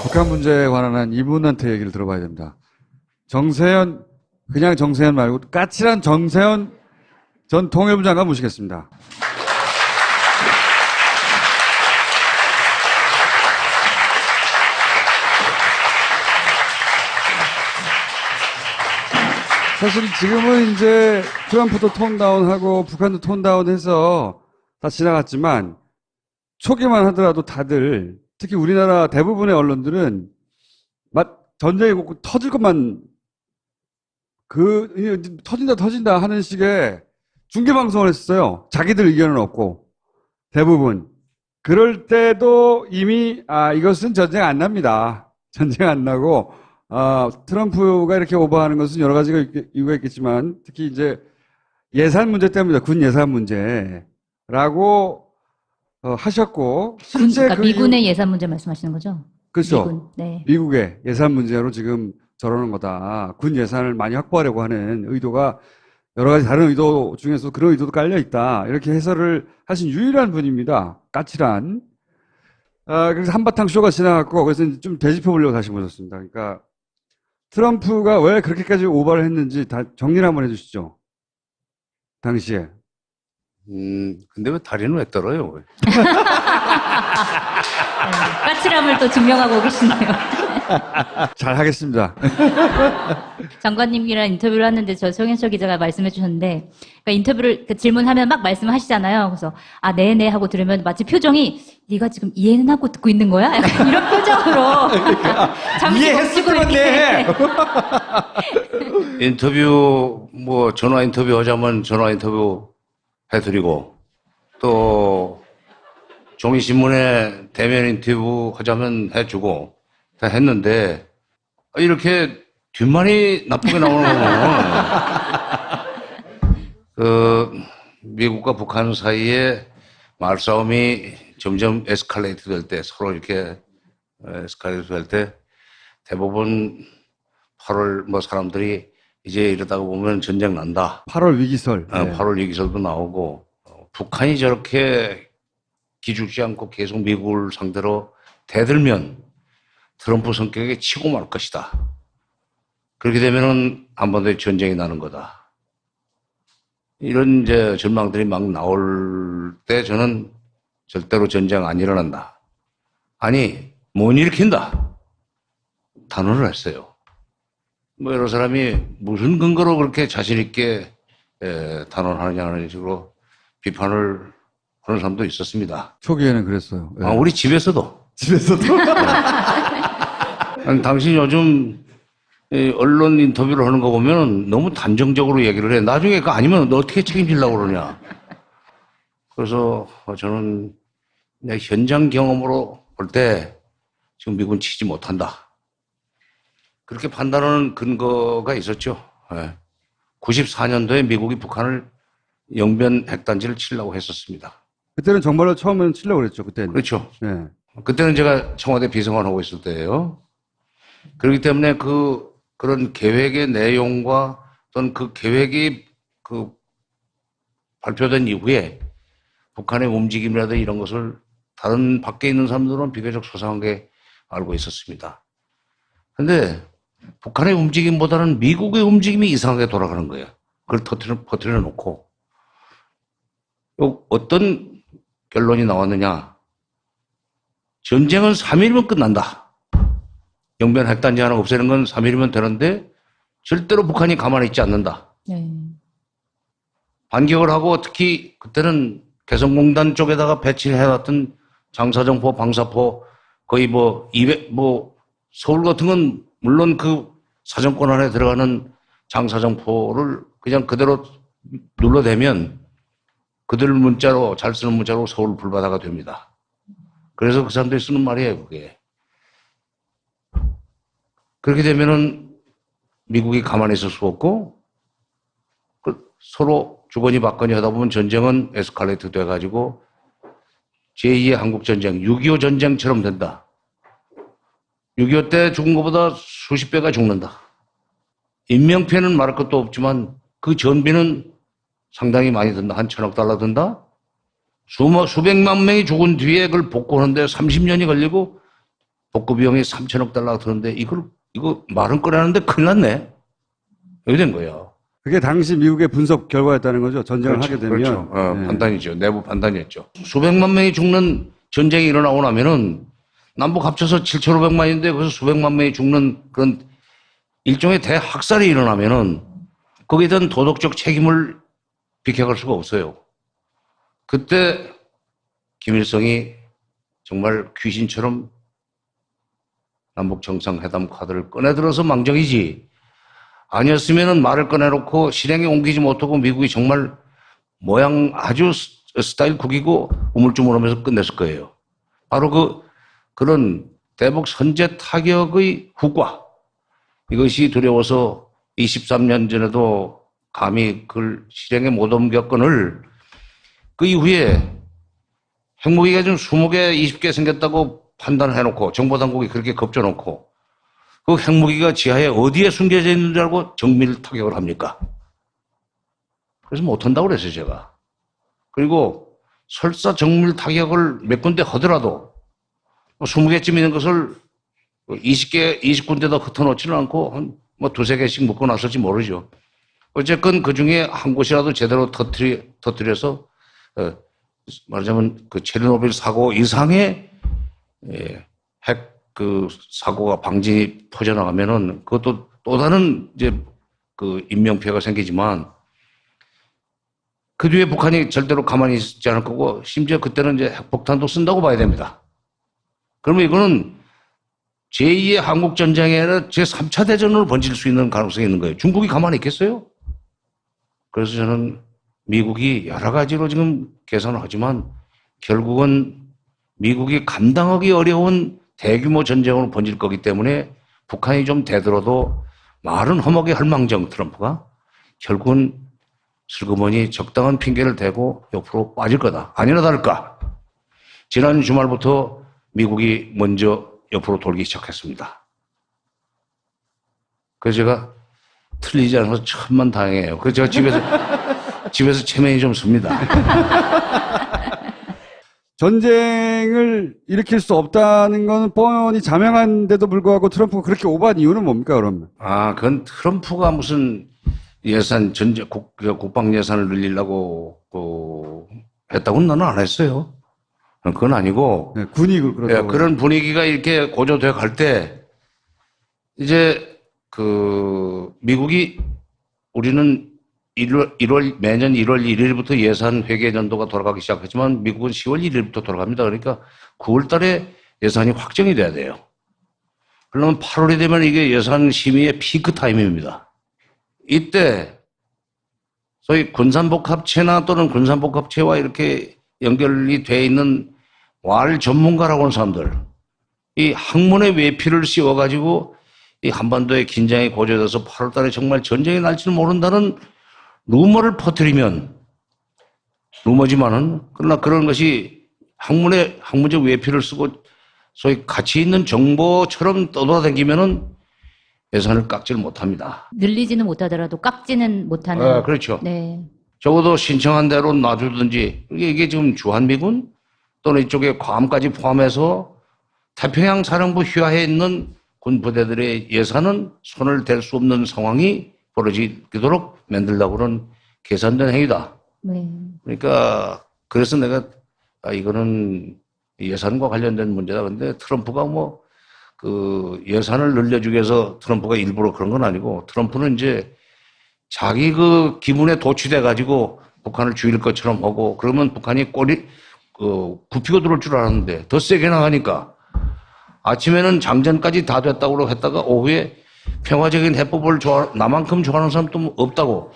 북한 문제에 관한 이분한테 얘기를 들어봐야 됩니다. 정세현, 그냥 정세현 말고 까칠한 정세현 전 통일부 장관 모시겠습니다. 사실 지금은 이제 트럼프도 톤다운하고 북한도 톤다운해서 다 지나갔지만 초기만 하더라도 다들 특히 우리나라 대부분의 언론들은 전쟁이 꼭 터질 것만 터진다 하는 식의 중계방송을 했었어요. 자기들 의견은 없고 대부분. 그럴 때도 이미 이것은 전쟁 안 납니다. 전쟁 안 나고 트럼프가 이렇게 오버하는 것은 여러 가지가 이유가 있겠지만 특히 이제 예산 문제 때문이다. 군 예산 문제라고 하셨고 실제 그러니까 미군의 예산 문제 말씀하시는 거죠? 그렇죠. 미군, 네. 미국의 예산 문제로 지금 저러는 거다. 군 예산을 많이 확보하려고 하는 의도가 여러 가지 다른 의도 중에서 그런 의도도 깔려 있다. 이렇게 해설을 하신 유일한 분입니다. 까칠한. 그래서 한바탕 쇼가 지나갔고 그래서 좀 되짚어 보려고 다시 모셨습니다. 그러니까 트럼프가 왜 그렇게까지 오버를 했는지 다 정리를 한번 해주시죠. 당시에. 근데 왜 다리는 왜 떨어요? 까칠함을 또 증명하고 계시네요. 잘 하겠습니다. 장관님이랑 인터뷰를 하는데 정현철 기자가 말씀해 주셨는데, 그러니까 인터뷰를 질문하면 막 말씀하시잖아요. 그래서 네네 하고 들으면 마치 표정이 네가 지금 이해는 하고 듣고 있는 거야? 약간 이런 표정으로 잠시 멈추고 이렇게. 인터뷰 전화 인터뷰 하자면 전화 인터뷰 해드리고 또 종이신문에 대면 인터뷰 하자면 해주고 다 했는데 이렇게 뒷말이 나쁘게 나오는 거는 미국과 북한 사이에 말싸움이 점점 에스컬레이트 될 때 서로 이렇게 에스컬레이트 될 때 대부분 8월 사람들이 이제 이러다가 보면 전쟁 난다. 8월 위기설. 네. 8월 위기설도 나오고 북한이 저렇게 기죽지 않고 계속 미국을 상대로 대들면 트럼프 성격에 치고 말 것이다. 그렇게 되면은 한반도에 전쟁이 나는 거다. 이런 이제 전망들이 막 나올 때 저는 절대로 전쟁 안 일어난다. 아니, 못 일으킨다. 단언을 했어요. 여러 사람이 무슨 근거로 그렇게 자신있게 단언하느냐는 식으로 비판을 하는 사람도 있었습니다. 초기에는 그랬어요. 네. 우리 집에서도. 집에서도? 아니, 당신 요즘 언론 인터뷰를 하는 거 보면 너무 단정적으로 얘기를 해. 나중에 그거 아니면 너 어떻게 책임지려고 그러냐. 그래서 저는 내 현장 경험으로 볼 때 지금 미국은 치지 못한다. 그렇게 판단하는 근거가 있었죠. 94년도에 미국이 북한을 영변 핵단지를 치려고 했었습니다. 그때는 정말로 처음엔 치려고 그랬죠, 그때는. 그렇죠. 네. 그때는 제가 청와대 비서관 하고 있을 때예요. 그렇기 때문에 그런 계획의 내용과 또는 그 계획이 발표된 이후에 북한의 움직임이라든지 이런 것을 다른 밖에 있는 사람들은 비교적 소상하게 알고 있었습니다. 근데 북한의 움직임보다는 미국의 움직임이 이상하게 돌아가는 거예요. 그걸 퍼뜨려 놓고 어떤 결론이 나왔느냐. 전쟁은 3일이면 끝난다. 영변 핵단지 하나 없애는 건 3일이면 되는데 절대로 북한이 가만히 있지 않는다. 네. 반격을 하고 특히 그때는 개성공단 쪽에다가 배치를 해놨던 장사정포, 방사포 거의 200, 서울 같은 건 물론 그 사정권 안에 들어가는 장사정포를 그냥 그대로 눌러대면 그들 문자로, 잘 쓰는 문자로 서울 불바다가 됩니다. 그래서 그 사람들이 쓰는 말이에요, 그게. 그렇게 되면은 미국이 가만히 있을 수 없고, 서로 주거니 받거니 하다 보면 전쟁은 에스컬레이트 돼가지고 제2의 한국전쟁, 6.25 전쟁처럼 된다. 6.25 때 죽은 것보다 수십 배가 죽는다. 인명피해는 말할 것도 없지만 그 전비는 상당히 많이 든다. 한 1,000억 달러 든다. 수백만 명이 죽은 뒤에 그걸 복구하는데 30년이 걸리고 복구 비용이 3천억 달러가 드는데 이거 말은 꺼내는데 큰일 났네. 이렇게 된 거예요. 그게 당시 미국의 분석 결과였다는 거죠. 전쟁을 하게 되면. 그렇죠. 네. 판단이죠. 내부 판단이었죠. 수백만 명이 죽는 전쟁이 일어나고 나면은 남북 합쳐서 7,500만인데 거기서 수백만 명이 죽는 그런 일종의 대학살이 일어나면은 거기에 대한 도덕적 책임을 비켜갈 수가 없어요. 그때 김일성이 정말 귀신처럼 남북 정상회담 카드를 꺼내들어서 망정이지. 아니었으면은 말을 꺼내놓고 실행에 옮기지 못하고 미국이 정말 모양 아주 스타일 구기고 우물쭈물하면서 끝냈을 거예요. 바로 그런 대북 선제 타격의 후과. 이것이 두려워서 23년 전에도 감히 그걸 실행에 못 옮겼건을 그 이후에 핵무기가 좀 20개, 20개 생겼다고 판단해놓고 정보당국이 그렇게 겁줘놓고 그 핵무기가 지하에 어디에 숨겨져 있는 줄 알고 정밀 타격을 합니까? 그래서 못한다고 그랬어요, 제가. 그리고 설사 정밀 타격을 몇 군데 하더라도 20개쯤 있는 것을 20개, 20군데다 흩어놓지는 않고 한 두세 개씩 묶어 놨을지 모르죠. 어쨌건 그 중에 한 곳이라도 제대로 터뜨려서, 말하자면 그 체르노빌 사고 이상의 핵 사고가 방진이 퍼져나가면은 그것도 또 다른 이제 그 인명피해가 생기지만 그 뒤에 북한이 절대로 가만히 있지 않을 거고 심지어 그때는 이제 핵폭탄도 쓴다고 봐야 됩니다. 그러면 이거는 제2의 한국전쟁이 아니라 제3차 대전으로 번질 수 있는 가능성이 있는 거예요. 중국이 가만히 있겠어요? 그래서 저는 미국이 여러 가지로 지금 계산을 하지만 결국은 미국이 감당하기 어려운 대규모 전쟁으로 번질 거기 때문에 북한이 좀 대들어도 말은 험하게 할망정 트럼프가 결국은 슬그머니 적당한 핑계를 대고 옆으로 빠질 거다. 아니나 다를까. 지난 주말부터 미국이 먼저 옆으로 돌기 시작했습니다. 그래서 제가 틀리지 않아서 천만다행이에요. 그래서 제가 집에서 체면이 좀 씁니다. 전쟁을 일으킬 수 없다는 건 뻔히 자명한데도 불구하고 트럼프가 그렇게 오버한 이유는 뭡니까, 그러면? 그건 트럼프가 무슨 예산, 국방 예산을 늘리려고, 했다고는 나는 안 했어요. 그건 아니고. 네, 군이 그렇다고. 그런 분위기가 이렇게 고조되어 갈 때, 이제, 미국이, 우리는 매년 1월 1일부터 예산 회계 연도가 돌아가기 시작했지만 미국은 10월 1일부터 돌아갑니다. 그러니까 9월 달에 예산이 확정이 돼야 돼요. 그러면 8월이 되면 이게 예산 심의의 피크 타임입니다. 이때 소위 군산복합체나 또는 군산복합체와 이렇게 연결이 돼 있는 왈 전문가라고 하는 사람들, 이 학문의 외피를 씌워가지고 이 한반도의 긴장이 고조돼서 8월 달에 정말 전쟁이 날지는 모른다는 루머를 퍼뜨리면, 루머지만은, 그러나 그런 것이 학문적 외피를 쓰고 소위 가치 있는 정보처럼 떠돌아다니면은 예산을 깎지를 못합니다. 늘리지는 못하더라도 깎지는 못하는. 그렇죠. 네. 적어도 신청한 대로 놔주든지, 이게 지금 주한미군 또는 이쪽에 괌까지 포함해서 태평양 사령부 휘하에 있는 군 부대들의 예산은 손을 댈 수 없는 상황이 벌어지도록 만들려고 그런 계산된 행위다. 네. 그러니까 그래서 내가 이거는 예산과 관련된 문제다. 근데 트럼프가 예산을 늘려주기 위해서 트럼프가 일부러 그런 건 아니고 트럼프는 이제 자기 기분에 도취돼 가지고 북한을 죽일 것처럼 하고 그러면 북한이 굽히고 들어올 줄 알았는데 더 세게 나가니까 아침에는 장전까지 다 됐다고 했다가 오후에 평화적인 해법을 나만큼 좋아하는 사람 또 없다고.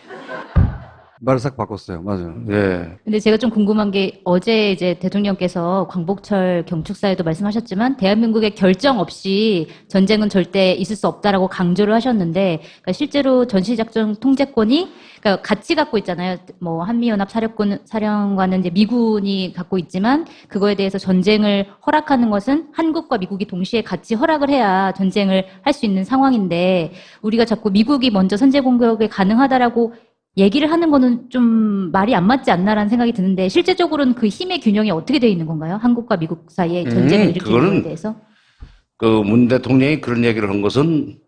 말을 싹 바꿨어요. 맞아요. 네. 근데 제가 좀 궁금한 게 어제 이제 대통령께서 광복절 경축사에도 말씀하셨지만 대한민국의 결정 없이 전쟁은 절대 있을 수 없다라고 강조를 하셨는데 그러니까 실제로 전시작전 통제권이 그러니까 같이 갖고 있잖아요. 뭐 한미연합 사령관은 이제 미군이 갖고 있지만 그거에 대해서 전쟁을 허락하는 것은 한국과 미국이 동시에 같이 허락을 해야 전쟁을 할 수 있는 상황인데 우리가 자꾸 미국이 먼저 선제 공격에 가능하다라고 얘기를 하는 거는 좀 말이 안 맞지 않나라는 생각이 드는데 실제적으로는 그 힘의 균형이 어떻게 되어 있는 건가요? 한국과 미국 사이에 전쟁을 일으키는 거에 대해서? 그 문 대통령이 그런 얘기를 한 것은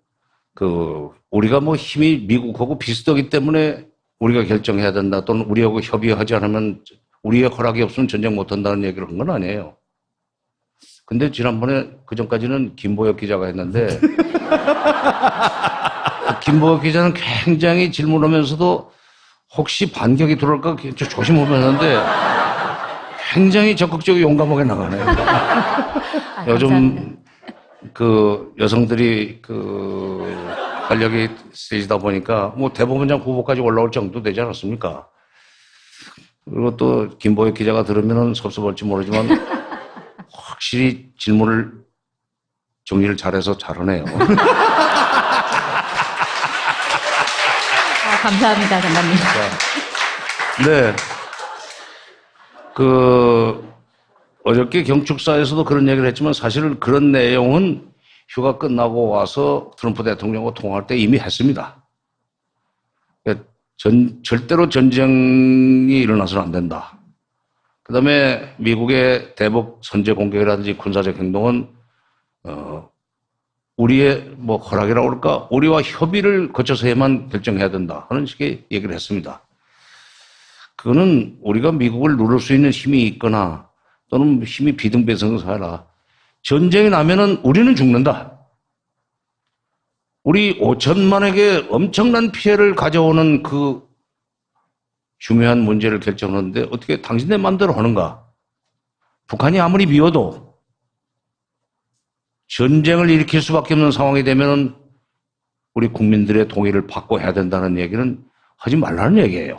우리가 뭐 힘이 미국하고 비슷하기 때문에 우리가 결정해야 된다 또는 우리하고 협의하지 않으면 우리의 허락이 없으면 전쟁 못 한다는 얘기를 한 건 아니에요. 근데 지난번에 그 전까지는 김보혁 기자가 했는데 김보혁 기자는 굉장히 질문하면서도 혹시 반격이 들어올까 조심하면서는데 굉장히 적극적이고 용감하게 나가네요. 아, 요즘 감사합니다. 그 여성들이 그 활력이 세지다 보니까 뭐 대법원장 후보까지 올라올 정도 되지 않았습니까? 그리고 또 김보혁 기자가 들으면은 섭섭할지 모르지만 확실히 질문을 정리를 잘해서 잘하네요. 아, 감사합니다, 장관님. 네. 어저께 경축사에서도 그런 얘기를 했지만 사실은 그런 내용은 휴가 끝나고 와서 트럼프 대통령과 통화할 때 이미 했습니다. 그러니까 절대로 전쟁이 일어나서는 안 된다. 그 다음에 미국의 대북 선제 공격이라든지 군사적 행동은, 우리의 뭐 허락이라고 할까? 우리와 협의를 거쳐서야만 결정해야 된다. 하는 식의 얘기를 했습니다. 그거는 우리가 미국을 누를 수 있는 힘이 있거나 또는 힘이 비등비등사하라. 전쟁이 나면은 우리는 죽는다. 우리 5천만에게 엄청난 피해를 가져오는 그 중요한 문제를 결정하는데 어떻게 당신네 마음대로 하는가? 북한이 아무리 미워도 전쟁을 일으킬 수밖에 없는 상황이 되면은 우리 국민들의 동의를 받고 해야 된다는 얘기는 하지 말라는 얘기예요.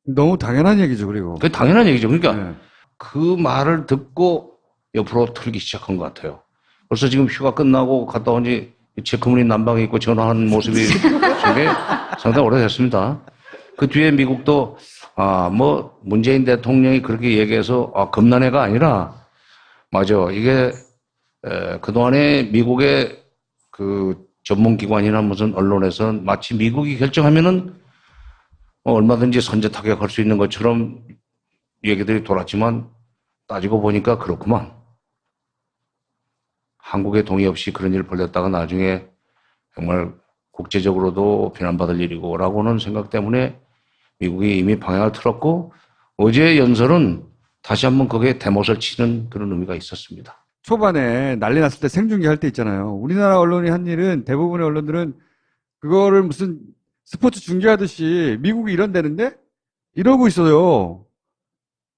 너무 당연한 얘기죠, 그리고. 그게 당연한 얘기죠. 그러니까 네. 그 말을 듣고 옆으로 틀기 시작한 것 같아요. 벌써 지금 휴가 끝나고 갔다 오니 체크무늬 난방에 입고 전화하는 모습이 되게 상당히 오래됐습니다. 그 뒤에 미국도 뭐 문재인 대통령이 그렇게 얘기해서 겁난애가 아니라 맞아. 이게 그동안에 미국의 그 전문기관이나 무슨 언론에서는 마치 미국이 결정하면은 얼마든지 선제 타격할 수 있는 것처럼 얘기들이 돌았지만 따지고 보니까 그렇구만. 한국의 동의 없이 그런 일을 벌였다가 나중에 정말 국제적으로도 비난받을 일이고 라고는 생각 때문에 미국이 이미 방향을 틀었고 어제의 연설은 다시 한번 거기에 대못을 치는 그런 의미가 있었습니다. 초반에 난리 났을 때 생중계 할 때 있잖아요. 우리나라 언론이 한 일은 대부분의 언론들은 그거를 무슨 스포츠 중계하듯이 미국이 이런다는데 이러고 있어요.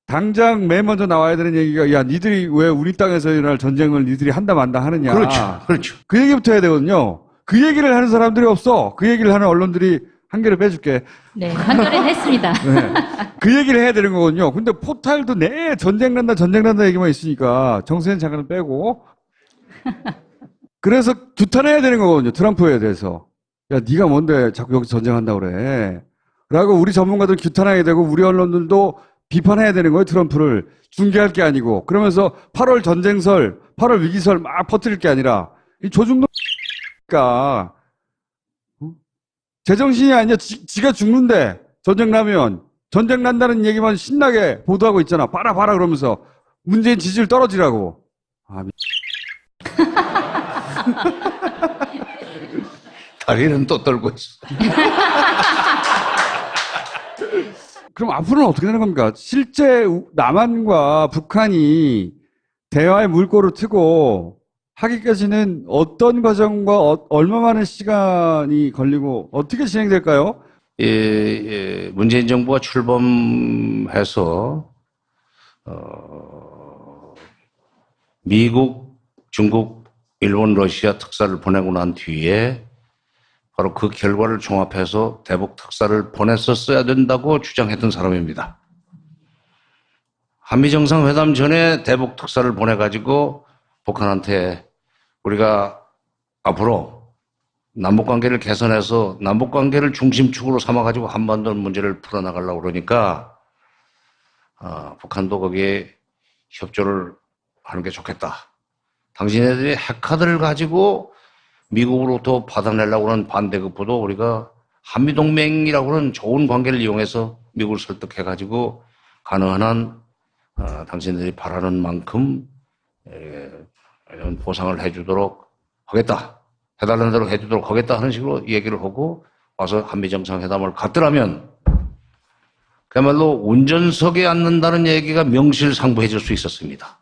당장 맨 먼저 나와야 되는 얘기가 야 니들이 왜 우리 땅에서 일어날 전쟁을 니들이 한다 만다 하느냐. 그렇죠. 그 얘기부터 해야 되거든요. 그 얘기를 하는 사람들이 없어. 그 얘기를 하는 언론들이 한 개를 빼줄게. 네, 한결은 했습니다. 네. 그 얘기를 해야 되는 거거든요. 근데 포탈도 내 전쟁 난다 얘기만 있으니까 정세현 장관은 빼고 그래서 규탄해야 되는 거거든요. 트럼프에 대해서. 야, 네가 뭔데 자꾸 여기 전쟁한다고 그래. 라고 우리 전문가들 규탄해야 되고 우리 언론들도 비판해야 되는 거예요. 트럼프를. 중계할 게 아니고. 그러면서 8월 전쟁설, 8월 위기설 막 퍼뜨릴 게 아니라 이 조중동니까 제정신이 아니야. 지가 죽는데 전쟁 나면 전쟁 난다는 얘기만 신나게 보도하고 있잖아. 봐라 그러면서 문재인 지지율 떨어지라고. 다리는 또 떨고 있어. 그럼 앞으로는 어떻게 되는 겁니까? 실제 남한과 북한이 대화의 물꼬를 트고 하기까지는 어떤 과정과 얼마 많은 시간이 걸리고 어떻게 진행될까요? 문재인 정부가 출범해서 미국, 중국, 일본, 러시아 특사를 보내고 난 뒤에 바로 그 결과를 종합해서 대북 특사를 보냈었어야 된다고 주장했던 사람입니다. 한미 정상회담 전에 대북 특사를 보내가지고 북한한테 우리가 앞으로 남북관계를 개선해서 남북관계를 중심축으로 삼아가지고 한반도 문제를 풀어나가려고 그러니까 북한도 거기에 협조를 하는 게 좋겠다. 당신네들이 핵카드를 가지고 미국으로부터 받아내려고 하는 반대급부도 우리가 한미동맹이라고 하는 좋은 관계를 이용해서 미국을 설득해가지고 가능한 한 당신들이 바라는 만큼 이런 보상을 해주도록 하겠다. 해달라는 대로 해주도록 하겠다 하는 식으로 얘기를 하고 와서 한미정상회담을 갔더라면 그야말로 운전석에 앉는다는 얘기가 명실상부해질 수 있었습니다.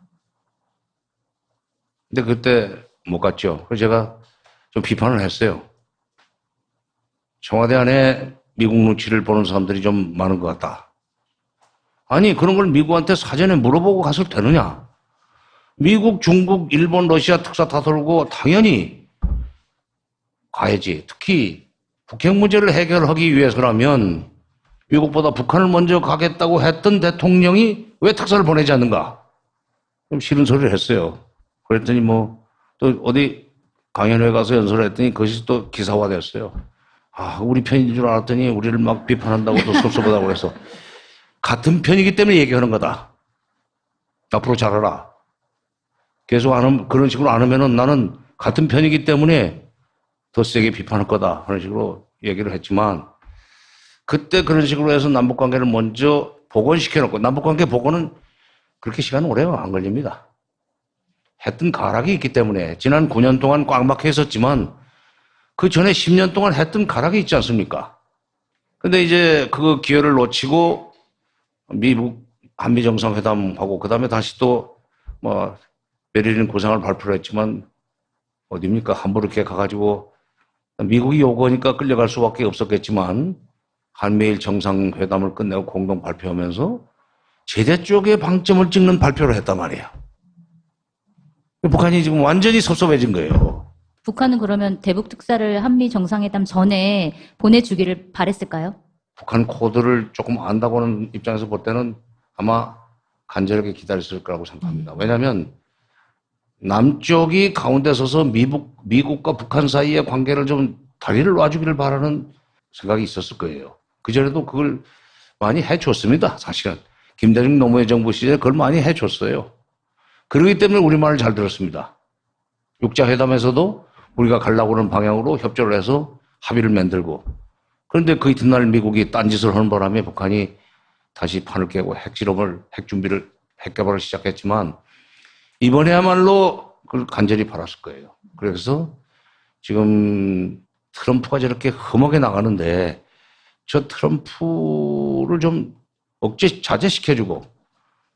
근데 그때 못 갔죠. 그래서 제가 좀 비판을 했어요. 청와대 안에 미국 눈치를 보는 사람들이 좀 많은 것 같다. 아니, 그런 걸 미국한테 사전에 물어보고 갔을 되느냐? 미국, 중국, 일본, 러시아 특사 다 돌고 당연히 가야지. 특히 북핵 문제를 해결하기 위해서라면 미국보다 북한을 먼저 가겠다고 했던 대통령이 왜 특사를 보내지 않는가? 좀 싫은 소리를 했어요. 그랬더니 또 어디 강연회 가서 연설을 했더니 그것이 또 기사화됐어요. 아, 우리 편인 줄 알았더니 우리를 막 비판한다고 또 섭섭하다고 그래서 같은 편이기 때문에 얘기하는 거다. 앞으로 잘하라. 계속 그런 식으로 안 하면은 나는 같은 편이기 때문에 더 세게 비판할 거다. 그런 식으로 얘기를 했지만 그때 그런 식으로 해서 남북관계를 먼저 복원시켜놓고 남북관계 복원은 그렇게 시간 오래 안 걸립니다. 했던 가락이 있기 때문에 지난 9년 동안 꽉 막혀 있었지만 그 전에 10년 동안 했던 가락이 있지 않습니까? 근데 이제 그 기회를 놓치고 미국 한미정상회담하고 그 다음에 다시 또 베를린 구상을 발표를 했지만 어딥니까? 함부로 이렇게 가가지고 미국이 요구하니까 끌려갈 수밖에 없었겠지만 한미일 정상회담을 끝내고 공동 발표하면서 제재 쪽에 방점을 찍는 발표를 했단 말이에요. 북한이 지금 완전히 섭섭해진 거예요. 북한은 그러면 대북 특사를 한미 정상회담 전에 보내주기를 바랬을까요? 북한 코드를 조금 안다고 하는 입장에서 볼 때는 아마 간절하게 기다렸을 거라고 생각합니다. 왜냐하면 남쪽이 가운데 서서 미국과 북한 사이의 관계를 좀 다리를 놔주기를 바라는 생각이 있었을 거예요. 그전에도 그걸 많이 해줬습니다. 사실은. 김대중 노무현 정부 시절에 그걸 많이 해줬어요. 그러기 때문에 우리 말을 잘 들었습니다. 육자회담에서도 우리가 가려고 하는 방향으로 협조를 해서 합의를 만들고 그런데 그 이튿날 미국이 딴짓을 하는 바람에 북한이 다시 판을 깨고 핵 개발을 시작했지만 이번에야말로 그걸 간절히 바랐을 거예요. 그래서 지금 트럼프가 저렇게 험하게 나가는데 저 트럼프를 좀 자제시켜주고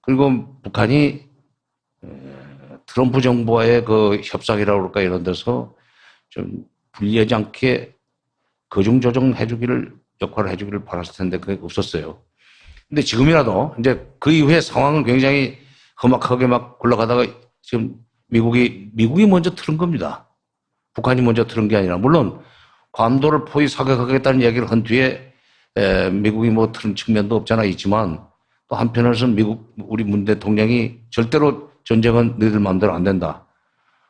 그리고 북한이 트럼프 정부와의 그 협상이라고 그럴까 이런 데서 좀 불리하지 않게 역할을 해주기를 바랐을 텐데 그게 없었어요. 근데 지금이라도 이제 그 이후에 상황은 굉장히 험악하게 막 굴러가다가 지금 미국이 먼저 틀은 겁니다. 북한이 먼저 틀은 게 아니라 물론 괌도를 포위 사격하겠다는 얘기를 한 뒤에 미국이 틀은 측면도 없잖아 있지만 또 한편으로서는 우리 문 대통령이 절대로 전쟁은 너희들 마음대로 안 된다.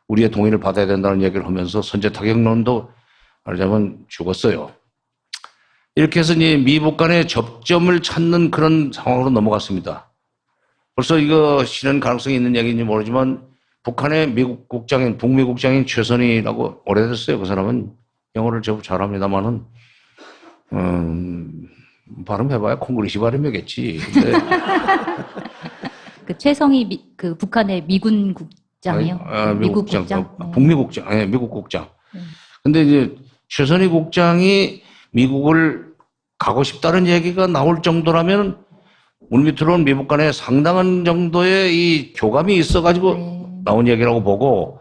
우리의 동의를 받아야 된다는 얘기를 하면서 선제 타격론도 말하자면 죽었어요. 이렇게 해서 이제 미북 간의 접점을 찾는 그런 상황으로 넘어갔습니다. 벌써 이거 실현 가능성이 있는 얘기인지 모르지만 북한의 북미 국장인 최선희라고 오래됐어요. 그 사람은 영어를 제법 잘합니다만은 발음해봐야 콩그리시 발음이겠지. 근데 그 최성희 그 북한의 미군 국장이요? 미국 국장. 네. 북미 국장. 네, 미국 국장. 근데 이제 최선희 국장이 미국을 가고 싶다는 얘기가 나올 정도라면 물밑으로는 미국 간에 상당한 정도의 이 교감이 있어가지고 나온 얘기라고 보고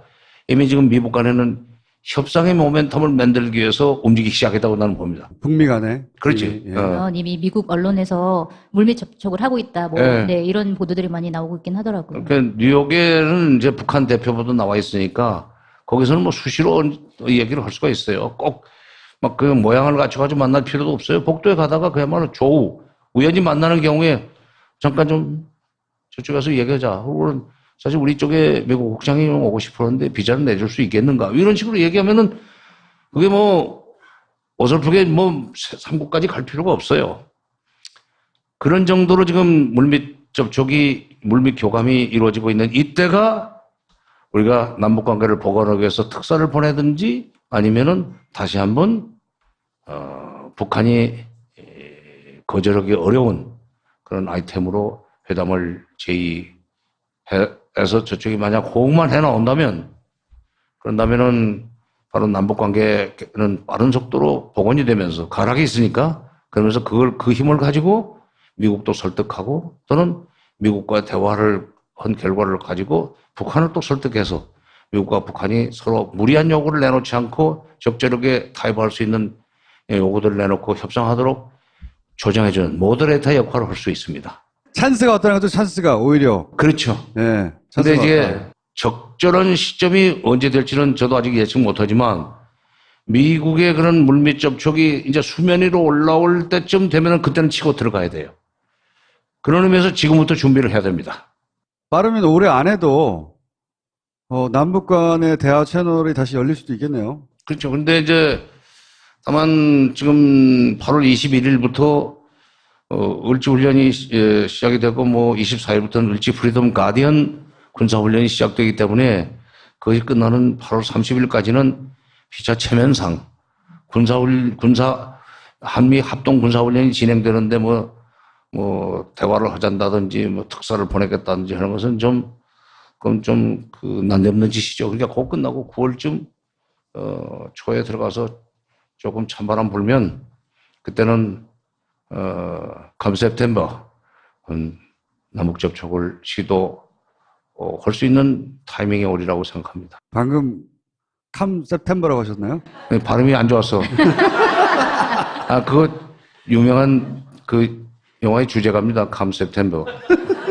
이미 지금 미국 간에는 협상의 모멘텀을 만들기 위해서 움직이기 시작했다고 나는 봅니다. 북미 간에. 그렇지. 이미 미국 언론에서 물밑 접촉을 하고 있다. 예. 네, 이런 보도들이 많이 나오고 있긴 하더라고요. 그러니까 뉴욕에는 이제 북한 대표부도 나와 있으니까 거기서는 수시로 얘기를 할 수가 있어요. 꼭 막 그 모양을 갖춰가지고 만날 필요도 없어요. 복도에 가다가 그야말로 우연히 만나는 경우에 잠깐 좀 저쪽에서 얘기하자. 혹은 사실 우리 쪽에 미국 국장이 오고 싶었는데 비자는 내줄 수 있겠는가? 이런 식으로 얘기하면은 그게 어설프게 삼국까지 갈 필요가 없어요. 그런 정도로 지금 물밑 교감이 이루어지고 있는 이때가 우리가 남북 관계를 복원하기 위해서 특사를 보내든지 아니면은 다시 한번 북한이 거절하기 어려운 그런 아이템으로 회담을 제의해서 저쪽이 만약 호응만 해 나온다면 그런다면은 바로 남북 관계는 빠른 속도로 복원이 되면서 가락이 있으니까 그러면서 그 힘을 가지고 미국도 설득하고 또는 미국과 대화를 한 결과를 가지고 북한을 또 설득해서 미국과 북한이 서로 무리한 요구를 내놓지 않고 적절하게 타협할 수 있는 요구들을 내놓고 협상하도록 조정해주는 모더레이터 역할을 할 수 있습니다. 찬스가 어떠냐 또 찬스가 오히려. 그렇죠. 예. 근데 찬스가 이제 왔다. 적절한 시점이 언제 될지는 저도 아직 예측 못하지만 미국의 그런 물밑 접촉이 이제 수면 위로 올라올 때쯤 되면 그때는 치고 들어가야 돼요. 그런 의미에서 지금부터 준비를 해야 됩니다. 빠르면 올해 안에도 남북 간의 대화 채널이 다시 열릴 수도 있겠네요. 그렇죠. 근데 이제 다만 지금 8월 21일부터 을지훈련이 시작이 되고 뭐 24일부터는 을지 프리덤 가디언 군사훈련이 시작되기 때문에 그것이 끝나는 8월 30일까지는 피차 체면상 한미 합동 군사훈련이 진행되는데 뭐 대화를 하잔다든지 뭐 특사를 보내겠다든지 하는 것은 그건 좀 난데없는 짓이죠. 그러니까 곧 끝나고 9월쯤 초에 들어가서 조금 찬바람 불면 그때는 come September 남북 접촉을 시도할 수 있는 타이밍이 오리라고 생각합니다. 방금 캄 세프템버라고 하셨나요? 발음이 안 좋았어. 그거 유명한 그 영화의 주제가입니다. come September.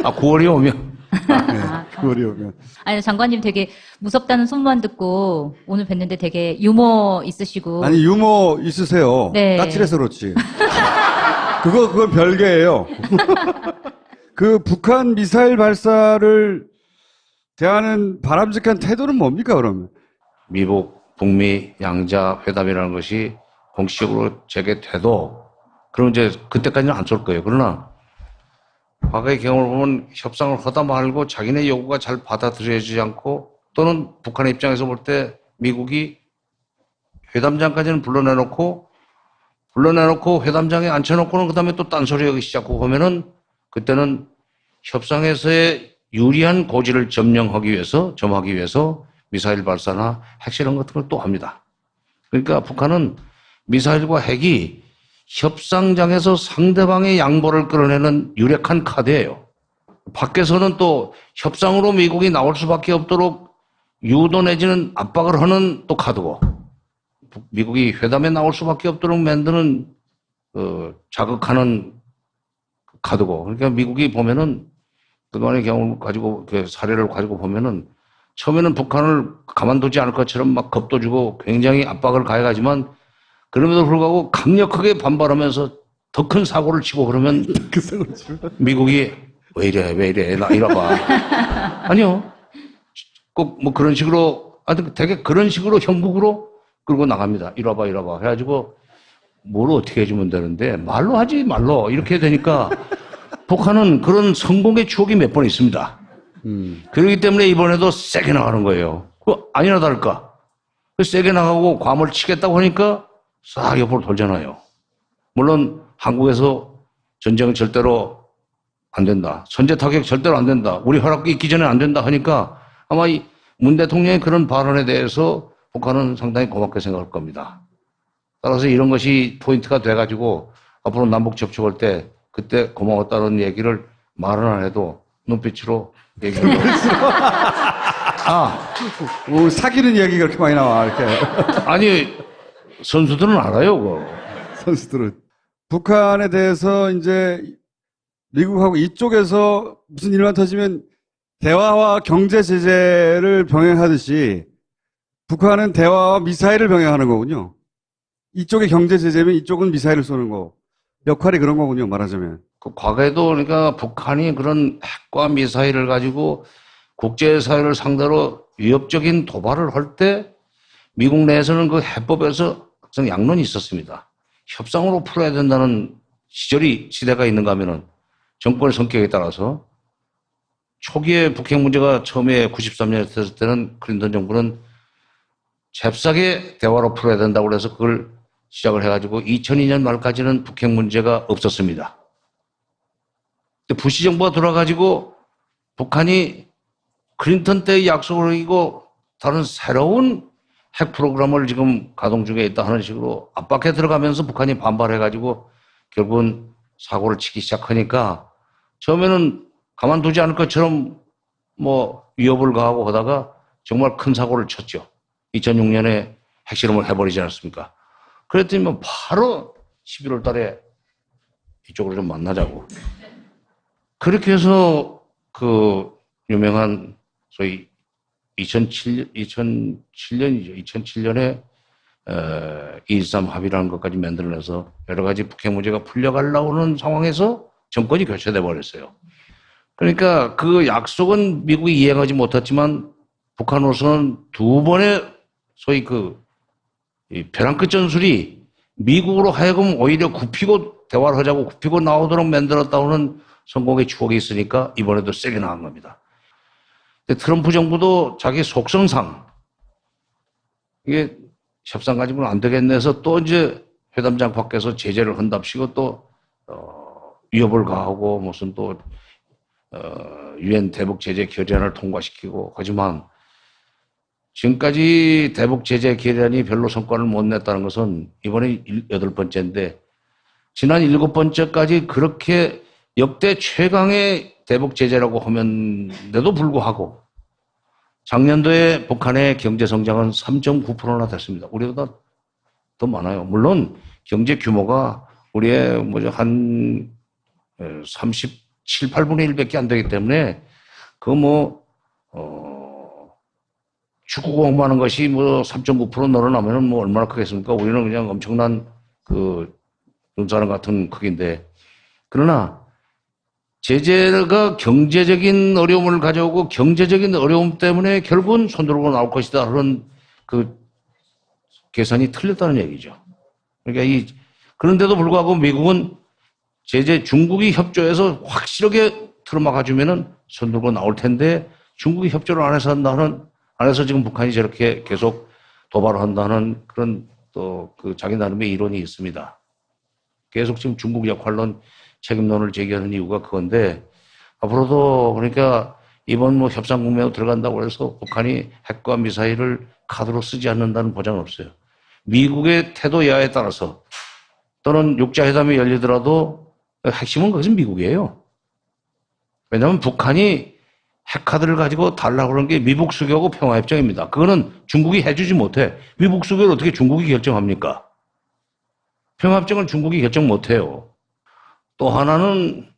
9월이 오면. 네, 9월이 오면. 아니, 장관님 되게 무섭다는 소문만 듣고 오늘 뵀는데 되게 유머 있으시고. 아니 유머 있으세요. 네. 까칠해서 그렇지. 그건 별개예요. 그 북한 미사일 발사를 대하는 바람직한 태도는 뭡니까 그러면? 미국, 북미 양자 회담이라는 것이 공식적으로 재개돼도 그럼 이제 그때까지는 안 쏠 거예요. 그러나 과거의 경험을 보면 협상을 하다 말고 자기네 요구가 잘 받아들여지지 않고 또는 북한의 입장에서 볼 때 미국이 회담장까지는 불러내놓고 회담장에 앉혀놓고는 그 다음에 또 딴소리 하기 시작하고 보면은 그때는 협상에서의 유리한 고지를 점하기 위해서 미사일 발사나 핵실험 같은 걸 또 합니다. 그러니까 북한은 미사일과 핵이 협상장에서 상대방의 양보를 끌어내는 유력한 카드예요. 밖에서는 또 협상으로 미국이 나올 수밖에 없도록 유도 내지는 압박을 하는 또 카드고 미국이 회담에 나올 수밖에 없도록 만드는 자극하는 카드고 그러니까 미국이 보면은 그동안의 경험을 가지고 그 사례를 가지고 보면은 처음에는 북한을 가만두지 않을 것처럼 막 겁도 주고 굉장히 압박을 가해가지만 그럼에도 불구하고 강력하게 반발하면서 더 큰 사고를 치고 그러면 미국이 왜 이래 이러봐. 아니요. 꼭 뭐 그런 식으로 되게 그런 식으로 형국으로 끌고 나갑니다. 이러봐 해가지고 뭘 어떻게 해주면 되는데 말로 하지 말로 이렇게 되니까 북한은 그런 성공의 추억이 몇 번 있습니다. 그렇기 때문에 이번에도 세게 나가는 거예요. 아니나 다를까. 세게 나가고 괌을 치겠다고 하니까 싹 옆으로 돌잖아요. 물론 한국에서 전쟁은 절대로 안 된다. 선제 타격 절대로 안 된다. 우리 허락 있기 전에 안 된다 하니까 아마 이 문 대통령의 그런 발언에 대해서 북한은 상당히 고맙게 생각할 겁니다. 따라서 이런 것이 포인트가 돼가지고 앞으로 남북 접촉할 때 그때 고마웠다는 얘기를 말은 안 해도 눈빛으로 얘기를 사귀는 이야기가 그렇게 많이 나와 이렇게. 아니 선수들은 알아요 그거. 선수들은 북한에 대해서 이제 미국하고 이쪽에서 무슨 일만 터지면 대화와 경제 제재를 병행하듯이 북한은 대화와 미사일을 병행하는 거군요. 이쪽이 경제 제재면 이쪽은 미사일을 쏘는 거. 역할이 그런 거군요, 말하자면. 과거에도 그러니까 북한이 그런 핵과 미사일을 가지고 국제사회를 상대로 위협적인 도발을 할 때 미국 내에서는 그 해법에서 항상 양론이 있었습니다. 협상으로 풀어야 된다는 시대가 있는가 하면은 정권의 성격에 따라서 초기에 북핵 문제가 처음에 93년에 됐을 때는 클린턴 정부는 잽싸게 대화로 풀어야 된다고 그래서 그걸 시작을 해가지고 2002년 말까지는 북핵 문제가 없었습니다. 근데 부시 정부가 들어와가지고 북한이 클린턴 때의 약속을 어기고 다른 새로운 핵 프로그램을 지금 가동 중에 있다 하는 식으로 압박해 들어가면서 북한이 반발해가지고 결국은 사고를 치기 시작하니까 처음에는 가만두지 않을 것처럼 뭐 위협을 가하고 하다가 정말 큰 사고를 쳤죠. 2006년에 핵실험을 해버리지 않았습니까? 그랬더니 뭐 바로 11월 달에 이쪽으로 좀 만나자고. 그렇게 해서 그 유명한 소위 2007년이죠. 2007년에 2.13 합의라는 것까지 만들어내서 여러 가지 북핵 문제가 풀려가려고 하는 상황에서 정권이 교체돼 버렸어요. 그러니까 그 약속은 미국이 이행하지 못했지만 북한으로서는 두 번의 소위 이 벼랑 끝 전술이 미국으로 하여금 오히려 굽히고 대화를 하자고 굽히고 나오도록 만들었다고는 성공의 추억이 있으니까 이번에도 세게 나간 겁니다. 근데 트럼프 정부도 자기 속성상 이게 협상 가지고는 안 되겠네 해서 또 이제 회담장 밖에서 제재를 한답시고 또 위협을 가하고 무슨 또 유엔 대북 제재 결의안을 통과시키고 하지만 지금까지 대북 제재 결의안이 별로 성과를 못 냈다는 것은 이번에 8번째인데 지난 7번째까지 그렇게 역대 최강의 대북 제재라고 하면에도 불구하고 작년도에 북한의 경제 성장은 3.9%나 됐습니다. 우리보다 더 많아요. 물론 경제 규모가 우리의 한 37, 8분의 1밖에 안 되기 때문에 축구 공부하는 것이 3.9% 늘어나면은 얼마나 크겠습니까? 우리는 그냥 엄청난 눈사람 같은 크기인데. 그러나 제재가 경제적인 어려움을 가져오고 경제적인 어려움 때문에 결국은 손들고 나올 것이다. 그런 계산이 틀렸다는 얘기죠. 그러니까 그런데도 불구하고 미국은 중국이 협조해서 확실하게 틀어막아주면은 손들고 나올 텐데 중국이 협조를 안 해서 지금 북한이 저렇게 계속 도발을 한다는 그런 자기 나름의 이론이 있습니다. 계속 지금 중국 역할론 책임론을 제기하는 이유가 그건데 앞으로도 그러니까 이번 협상 국면으로 들어간다고 해서 북한이 핵과 미사일을 카드로 쓰지 않는다는 보장은 없어요. 미국의 태도 여하에 따라서 또는 육자회담이 열리더라도 핵심은 그것은 미국이에요. 왜냐하면 북한이 핵카드를 가지고 달라고 그러는 게 미북 수교하고 평화협정입니다. 그거는 중국이 해주지 못해. 미북 수교를 어떻게 중국이 결정합니까? 평화협정을 중국이 결정 못해요. 또 하나는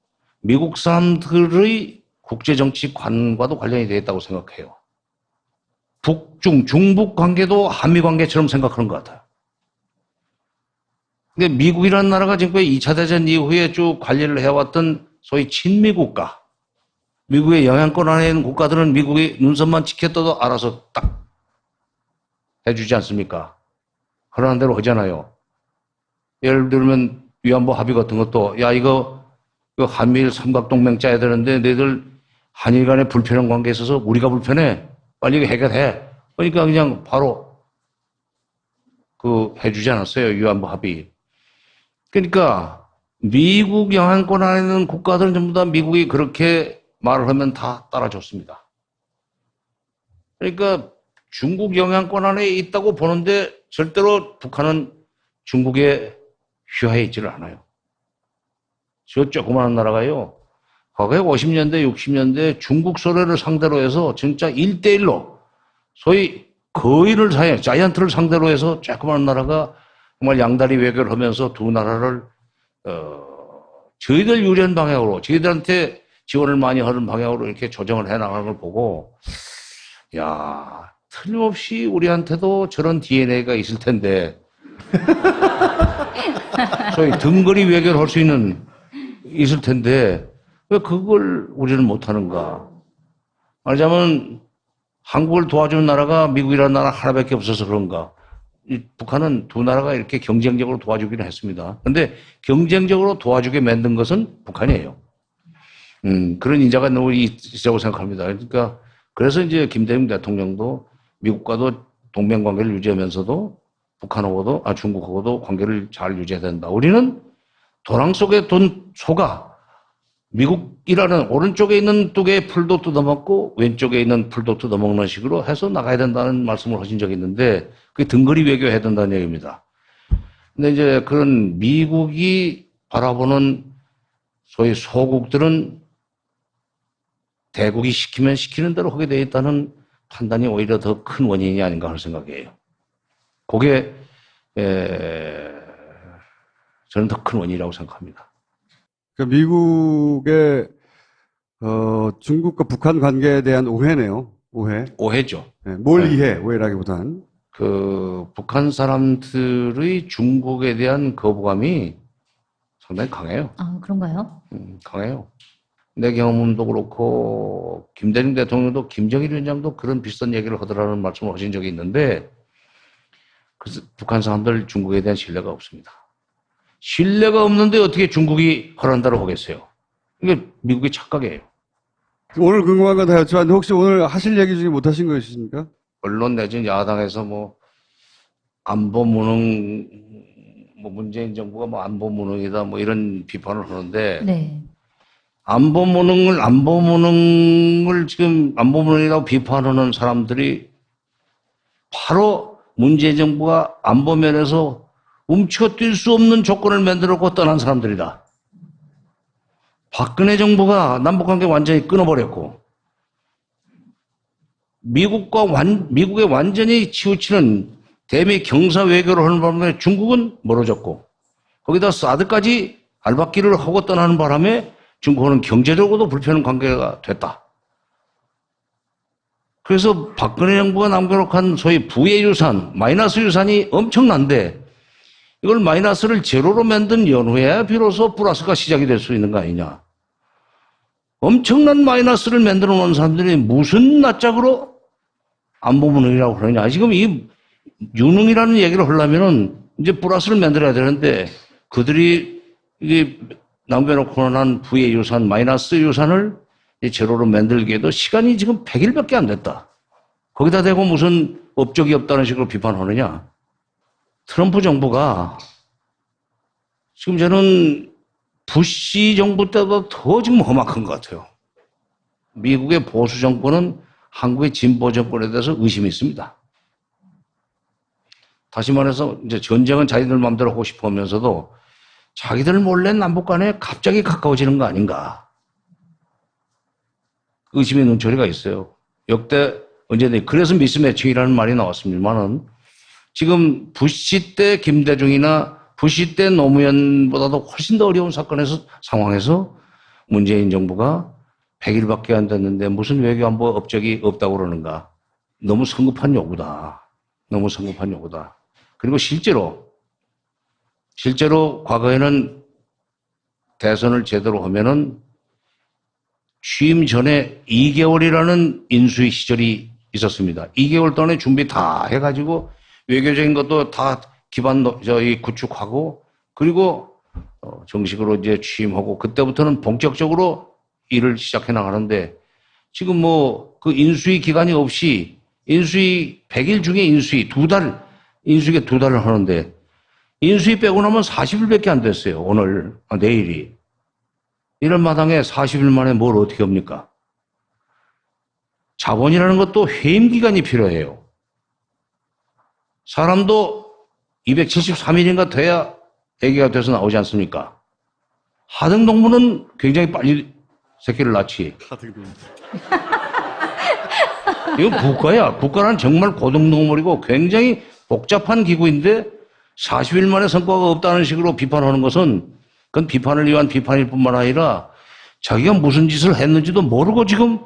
미국 사람들의 국제정치관과도 관련이 되어 있다고 생각해요. 중북 관계도 한미 관계처럼 생각하는 것 같아요. 근데 미국이라는 나라가 지금까지 2차 대전 이후에 쭉 관리를 해왔던 소위 친미 국가, 미국의 영향권 안에 있는 국가들은 미국이 눈썹만 치켜떠도 알아서 딱 해주지 않습니까? 그러는 대로 하잖아요. 예를 들면 위안부 합의 같은 것도 이거 한미일 삼각동맹 짜야 되는데 너희들 한일 간에 불편한 관계에 있어서 우리가 불편해. 빨리 이거 해결해. 그러니까 그냥 바로 해주지 않았어요. 위안부 합의. 그러니까 미국 영향권 안에 있는 국가들은 전부 다 미국이 그렇게 말을 하면 다 따라줬습니다. 그러니까 중국 영향권 안에 있다고 보는데 절대로 북한은 중국의 휘하에 있지를 않아요. 저 조그마한 나라가요. 과거에 50년대, 60년대 중국 소련을 상대로 해서 진짜 1대1로 소위 거인을 자이언트를 상대로 해서 조그마한 나라가 정말 양다리 외교를 하면서 두 나라를 저희들 유리한 방향으로 저희들한테 지원을 많이 하는 방향으로 이렇게 조정을 해나가는 걸 보고 틀림없이 우리한테도 저런 DNA가 있을 텐데 소위 등거리 외교를 할 수 있을 텐데 왜 그걸 우리는 못하는가? 말하자면 한국을 도와주는 나라가 미국이라는 나라 하나밖에 없어서 그런가? 북한은 두 나라가 이렇게 경쟁적으로 도와주기는 했습니다. 그런데 경쟁적으로 도와주게 만든 것은 북한이에요. 그런 인자가 너무 있다고 생각합니다. 그러니까 그래서 이제 김대중 대통령도 미국과도 동맹 관계를 유지하면서도 북한하고도 중국하고도 관계를 잘 유지해야 된다. 우리는 도랑 속에 돈 소가 미국 미국이라는 오른쪽에 있는 뚝의 풀도 뜯어먹고 왼쪽에 있는 풀도 뜯어먹는 식으로 해서 나가야 된다는 말씀을 하신 적이 있는데 그게 등거리 외교해야 된다는 얘기입니다. 근데 이제 그런 미국이 바라보는 소위 소국들은 대국이 시키면 시키는 대로 하게 되어 있다는 판단이 오히려 더 큰 원인이 아닌가 하는 생각이에요. 그게 저는 더 큰 원인이라고 생각합니다. 그러니까 미국의 중국과 북한 관계에 대한 오해네요. 오해. 오해죠. 네, 뭘 이해? 오해라기보단. 그 북한 사람들의 중국에 대한 거부감이 상당히 강해요. 아, 그런가요? 강해요. 내 경험도 그렇고 김대중 대통령도 김정일 위원장도 그런 비슷한 얘기를 하더라는 말씀을 하신 적이 있는데 그래서 북한 사람들 중국에 대한 신뢰가 없습니다. 신뢰가 없는데 어떻게 중국이 허락한다고 하겠어요? 이게 미국의 착각이에요. 오늘 궁금한 건 다 여쭤봤는데 혹시 오늘 하실 얘기 중에 못 하신 거 있으십니까? 언론 내지는 야당에서 뭐 안보 무능, 뭐 문재인 정부가 뭐 안보 무능이다 뭐 이런 비판을 하는데 네. 안보 무능을 지금 안보 무능이라고 비판하는 사람들이 바로 문재인 정부가 안보 면에서 움츠러들 수 없는 조건을 만들었고 떠난 사람들이다. 박근혜 정부가 남북관계 완전히 끊어버렸고 미국에 완전히 치우치는 대미 경사 외교를 하는 바람에 중국은 멀어졌고 거기다 사드까지 알박기를 하고 떠나는 바람에 중국은 경제적으로도 불편한 관계가 됐다. 그래서 박근혜 정부가 남겨놓은 소위 부의 유산, 마이너스 유산이 엄청난데 이걸 마이너스를 제로로 만든 연후에 비로소 플러스가 시작이 될 수 있는 거 아니냐. 엄청난 마이너스를 만들어 놓은 사람들이 무슨 낯짝으로 안보무능이라고 그러냐. 지금 이 유능이라는 얘기를 하려면은 이제 플러스를 만들어야 되는데 그들이 이게 남겨놓고 난 부의 유산, 마이너스 유산을 제로로 만들기에도 시간이 지금 100일밖에 안 됐다. 거기다 대고 무슨 업적이 없다는 식으로 비판하느냐. 트럼프 정부가 지금 저는 부시 정부 때보다 더 지금 험악한 것 같아요. 미국의 보수 정권은 한국의 진보 정권에 대해서 의심이 있습니다. 다시 말해서 이제 전쟁은 자기들 마음대로 하고 싶어 하면서도 자기들 몰래 남북 간에 갑자기 가까워지는 거 아닌가. 의심의 눈초리가 있어요. 역대 언제든 그래서 미스매칭이라는 말이 나왔습니다만은 지금 부시 때 김대중이나 부시 때 노무현보다도 훨씬 더 어려운 상황에서 문재인 정부가 100일밖에 안 됐는데 무슨 외교안보 업적이 없다고 그러는가. 너무 성급한 요구다. 너무 성급한 요구다. 그리고 실제로 과거에는 대선을 제대로 하면은 취임 전에 2개월이라는 인수위 시절이 있었습니다. 2개월 동안에 준비 다 해가지고 외교적인 것도 다 기반 구축하고 그리고 정식으로 이제 취임하고 그때부터는 본격적으로 일을 시작해 나가는데 지금 뭐 그 인수위 기간이 없이 인수위 100일 중에 인수위가 2달을 하는데 인수위 빼고 나면 40일밖에 안 됐어요. 오늘, 내일이. 이런 마당에 40일 만에 뭘 어떻게 합니까? 자본이라는 것도 회임 기간이 필요해요. 사람도 273일인가 돼야 애기가 돼서 나오지 않습니까? 하등동물은 굉장히 빨리 새끼를 낳지. 이건 국가야. 국가는 정말 고등동물이고 굉장히 복잡한 기구인데 40일 만에 성과가 없다는 식으로 비판하는 것은 그건 비판을 위한 비판일 뿐만 아니라 자기가 무슨 짓을 했는지도 모르고 지금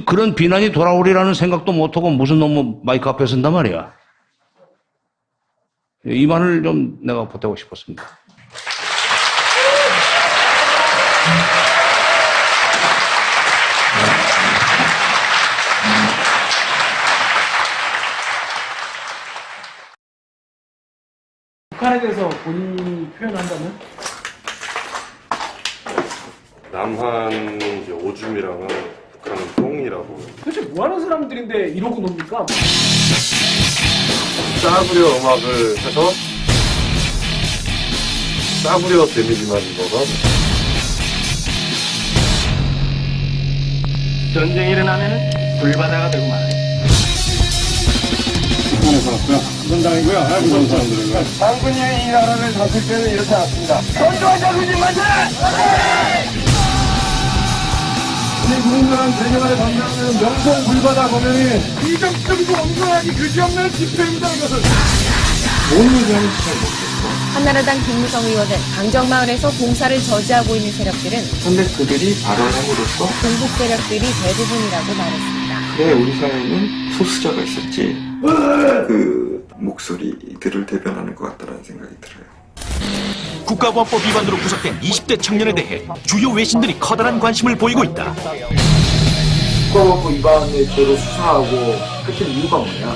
그런 비난이 돌아오리라는 생각도 못하고 무슨 놈의 마이크 앞에 선단 말이야. 이 말을 좀 내가 보태고 싶었습니다. 북한에 대해서 본인이 표현한다면? 남한은 이제 오줌이랑은 북한은 똥이라고. 도대체 뭐하는 사람들인데 이러고 놉니까? 싸구려 음악을 해서 싸구려 데미지만 입어서 전쟁이 일어나면은 불바다가 되고 말아요. 장군이 이 나라를 다스릴 때는 이렇지 않았습니다. 전두환 장군님 만세! 우리 누군가는 대경안에 담당하는 명성 불바다 보면은 이정적이고 엉뚱하기 그지없는 집회입니다. 이것은 한나라당 김무성 의원은 강정마을에서 봉사를 저지하고 있는 세력들은 근데 그들이 발언을 함으로써 공국 세력들이 대부분이라고 말했습니다. 그래 우리 사회에는 소수자가 있었지 그 목소리들을 대변하는 것 같다는 생각이 들어요. 국가보안법 위반으로 구속된 20대 청년에 대해 주요 외신들이 커다란 관심을 보이고 있다. 국가보안법 위반의 죄로 수사하고 했던 이유가 뭐냐?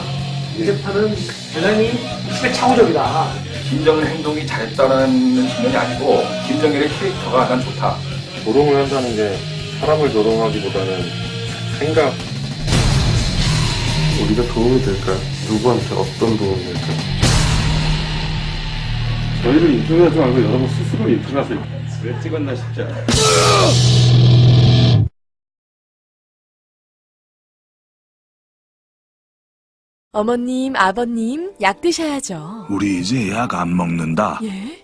이 재판은 대단히 시대 착오적이다. 김정일 행동이 잘했다는 측면이 아니고 김정일의 캐릭터가 난 좋다. 조롱을 한다는 게 사람을 조롱하기보다는 생각 우리가 도움이 될까요? 누구한테 어떤 도움이 될까요? 저희를 인터뷰하지 말고 여러분 스스로 인터뷰하세요. 왜 찍었나 싶지 않아요. 어머님, 아버님, 약 드셔야죠. 우리 이제 약 안 먹는다. 예?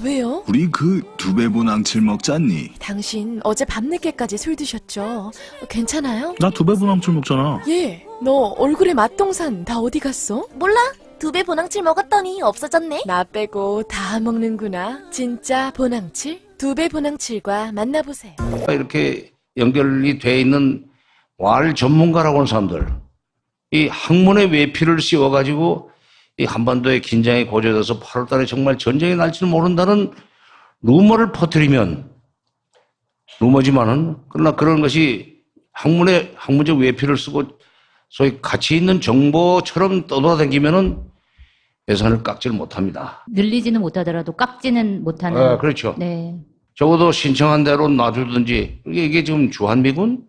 왜요? 우리 그 두배보낭칠 먹잖니. 당신 어제 밤늦게까지 술 드셨죠? 괜찮아요? 나 두배보낭칠 먹잖아. 예. 너 얼굴에 맛동산 다 어디 갔어? 몰라. 2배 보낭칠 먹었더니 없어졌네. 나 빼고 다 먹는구나. 진짜 보낭칠? 2배 보낭칠과 만나보세요. 이렇게 연결이 돼 있는 왈 전문가라고 하는 사람들, 이 학문의 외피를 씌워가지고 이 한반도의 긴장이 고조돼서 8월달에 정말 전쟁이 날지는 모른다는 루머를 퍼뜨리면, 루머지만은 그러나 그런 것이 학문적 외피를 쓰고 소위 가치 있는 정보처럼 떠돌아다니면은 예산을 깎지를 못합니다. 늘리지는 못하더라도 깎지는 못하는. 그렇죠. 네. 적어도 신청한 대로 놔주든지, 이게 지금 주한미군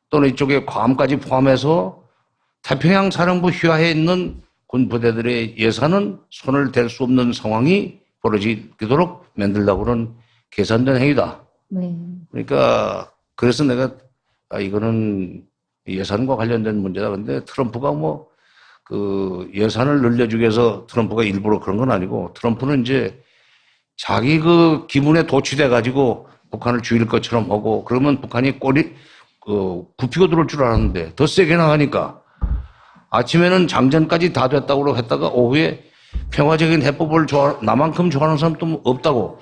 또는 이쪽에 괌까지 포함해서 태평양 사령부 휘하에 있는 군 부대들의 예산은 손을 댈 수 없는 상황이 벌어지도록 만들려고 하는 계산된 행위다. 네. 그러니까 그래서 내가 이거는 예산과 관련된 문제다. 근데 트럼프가 그 예산을 늘려주기 위해서 트럼프가 일부러 그런 건 아니고, 트럼프는 이제 자기 그 기분에 도취돼 가지고 북한을 죽일 것처럼 하고, 그러면 북한이 굽히고 들어올 줄 알았는데 더 세게 나가니까 아침에는 장전까지 다 됐다고 했다가 오후에 평화적인 해법을 나만큼 좋아하는 사람도 없다고.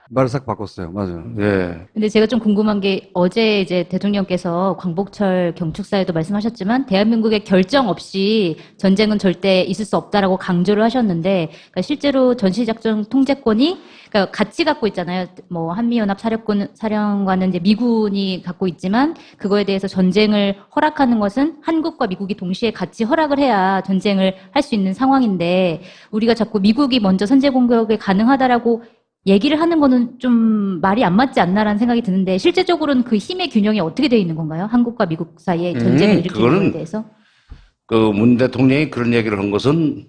말을 싹 바꿨어요. 맞아요. 네. 근데 제가 좀 궁금한 게, 어제 이제 대통령께서 광복절 경축사에도 말씀하셨지만 대한민국의 결정 없이 전쟁은 절대 있을 수 없다라고 강조를 하셨는데, 그러니까 실제로 전시작전 통제권이 그러니까 같이 갖고 있잖아요. 뭐 한미연합 사령관은 이제 미군이 갖고 있지만, 그거에 대해서 전쟁을 허락하는 것은 한국과 미국이 동시에 같이 허락을 해야 전쟁을 할 수 있는 상황인데, 우리가 자꾸 미국이 먼저 선제 공격이 가능하다라고 얘기를 하는 거는 좀 말이 안 맞지 않나라는 생각이 드는데, 실제적으로는 그 힘의 균형이 어떻게 되어 있는 건가요? 한국과 미국 사이에 전쟁을 일으키는 것에 대해서? 그 문 대통령이 그런 얘기를 한 것은